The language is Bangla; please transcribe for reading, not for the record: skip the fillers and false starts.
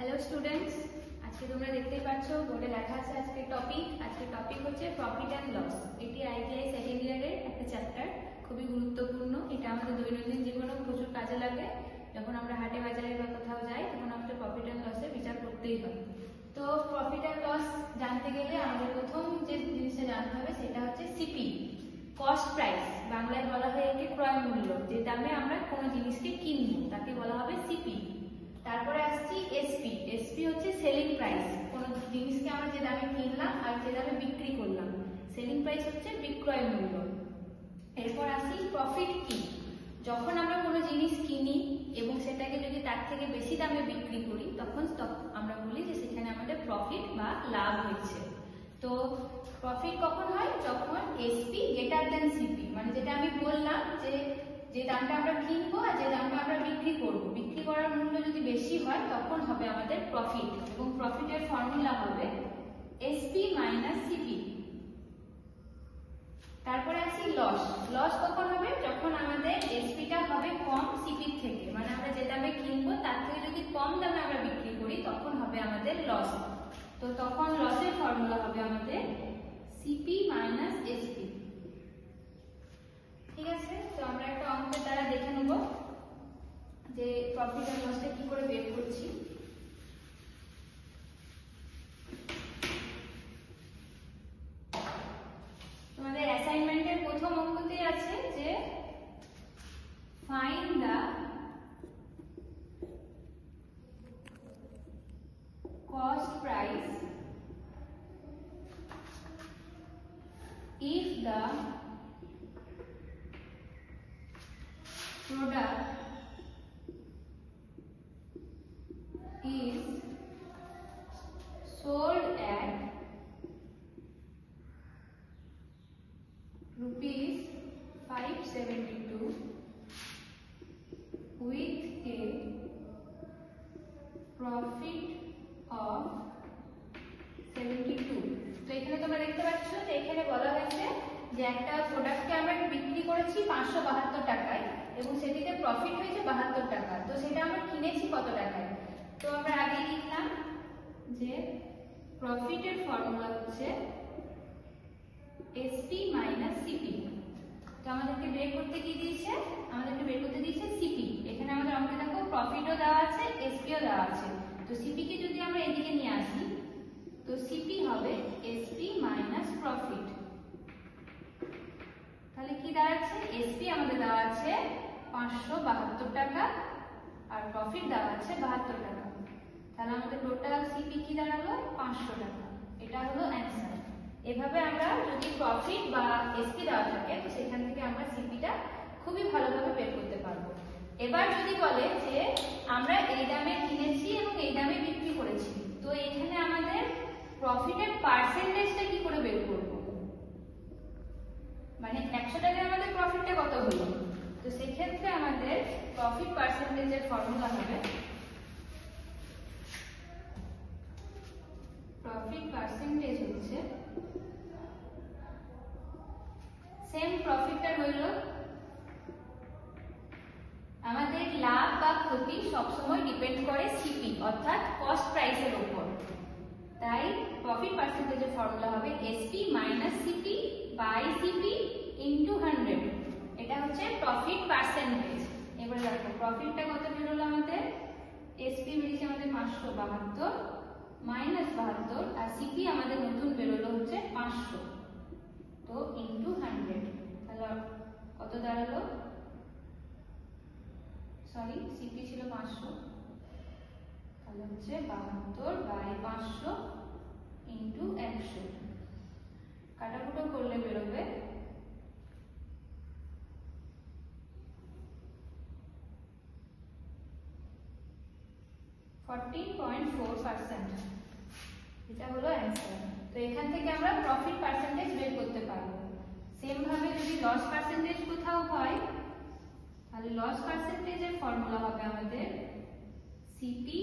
হ্যালো স্টুডেন্টস, আজকে তোমরা দেখতেই পাচ্ছ বোর্ডে লেখা আছে আজকের টপিক হচ্ছে প্রফিট অ্যান্ড লস। এটি আইটিআই সেকেন্ড ইয়ারের একটা চ্যাপ্টার, খুবই গুরুত্বপূর্ণ। এটা আমাদের দৈনন্দিন জীবনেও প্রচুর কাজে লাগে। যখন আমরা হাটে বাজারে বা কোথাও যাই তখন আমাদের প্রফিট অ্যান্ড লসের বিচার করতেই হয়। তো প্রফিট অ্যান্ড লস জানতে গেলে আমাদের প্রথম যে জিনিসটা জানতে হবে সেটা হচ্ছে সিপি, কস্ট প্রাইস। বাংলায় বলা হয় একে ক্রয় মূল্য, যে দামে আমরা কোনো জিনিসকে কিনবো তাকে বলা হবে সিপি। তারপরে আসছি এসপি। এসপি হচ্ছে সেলিং প্রাইস, কোনো জিনিসকে আমরা যে দামে কিনলাম আর যে দামে বিক্রি করলাম, সেলিং প্রাইস হচ্ছে বিক্রয় মূল্য। এরপর আসি প্রফিট কি। যখন আমরা কোনো জিনিস কিনি এবং সেটাকে যদি তার থেকে বেশি দামে বিক্রি করি তখন আমরা বলি যে সেখানে আমাদের প্রফিট বা লাভ হয়েছে। তো প্রফিট কখন হয়? যখন এসপি গ্রেটার দেন সিপি, মানে যেটা আমি বললাম যে দামটা আমরা কিনবো আর যে দামটা আমরা বিক্রি করব, বিক্রি করার মূল্য যদি বেশি হয় তখন হবে আমাদের প্রফিট, এবং প্রফিটের ফর্মুলা হবে এসপি মাইনাস সিপি। তারপরে আসি লস। লস কখন হবে? যখন আমাদের এসপিটা হবে কম সিপির থেকে, মানে আমরা যে দামে কিনবো তার থেকে যদি কম দামে আমরা বিক্রি করি তখন হবে আমাদের লস। তো তখন লসের ফর্মুলা হবে আমাদের সিপি মাইনাস এসপি। ঠিক আছে, তো আমরা একটা অঙ্কের দ্বারা দেখে নেব যে প্রফিট আর লসটা কি করে বের করছি। তোমাদের অ্যাসাইনমেন্টের প্রথম অঙ্কতেই আছে যে find the cost price if the product is sold at rupees 572 with a profit of 72। তো এখানে তোমরা দেখতে পাচ্ছ যে এখানে বলা হয়েছে যে একটা প্রোডাক্টকে আমরা বিক্রি করেছি 572 টাকায় এবং সেটিতে প্রফিট হয়েছে 72 টাকা। তো সেটা আমরা কিনেছি কত টাকায়? তো আমরা আগেই লিখলাম যে প্রফিটের ফর্মুলা হচ্ছে এসপি মাইনাস সিপি। তো আমাদেরকে বের করতে কি দিয়েছে? আমাদেরকে বের করতে দিয়েছে সিপি। এখানে আমাদের অঙ্কে দেখো প্রফিটও দেওয়া আছে, এসপিও দেওয়া আছে। তো সিপি কে যদি আমরা এদিকে নিয়ে আসি তো সিপি হবে এসপি মাইনাস প্রফিট। তাহলে কি দাঁড়াচ্ছে? এসপি আমাদের দেওয়া আছে 572 টাকা আর প্রফিট দেওয়া আছে 72 টাকা। তাহলে আমাদের টোটাল সিপি কি দাঁড়ালো? 500 টাকা। এটা হলো অ্যান্সার। এভাবে আমরা যদি প্রফিট বা এসপি দেওয়া থাকে তো সেখান থেকে আমরা সিপিটা খুবই ভালোভাবে বের করতে পারবো। এবার যদি বলে যে আমরা এই দামে কিনেছি এবং এই দামে বিক্রি করেছি, তো এখানে আমাদের প্রফিটের পার্সেন্টেজটা কি করে বের করব? মানে 100 টাকায় আমাদের প্রফিটটা কত হলো? তো সেক্ষেত্রে আমাদের প্রফিট পার্সেন্টেজের ফর্মুলা হবে প্রফিট পার্সেন্টেজ হচ্ছে সেম প্রফিটটা রইল, আমাদের লাভ বা ক্ষতি সবসময় ডিপেন্ড করে সিপি অর্থাৎ কস্ট প্রাইসের উপর। তাই প্রফিট পার্সেন্টেজের ফর্মুলা হবে SP minus CP by CP into 100। এটা হচ্ছে প্রফিট পার্সেন্টেজ। এবার দেখো প্রফিটটা কত বেরোলো আমাদের? এসপি বেরিয়েছে আমাদের 572 মাইনাস 72 আর সিপি আমাদের নতুন বেরোলো হচ্ছে 500, তো ইনটু 100। তাহলে কত দাঁড়ালো? সরি, সিপি ছিল 500, তাহলে হচ্ছে 72 বাই 500 ইনটু 100। কাটাকুটো করলে বেরোবে 14.4%। এটা হলো অ্যান্সার। তো এখান থেকে আমরা প্রফিট পার্সেন্টেজ বের করতে পারবো। সেম ভাবে যদি লস পার্সেন্টেজ কোথাও হয় তাহলে লস পার্সেন্টেজের ফর্মুলা হবে আমাদের সিপি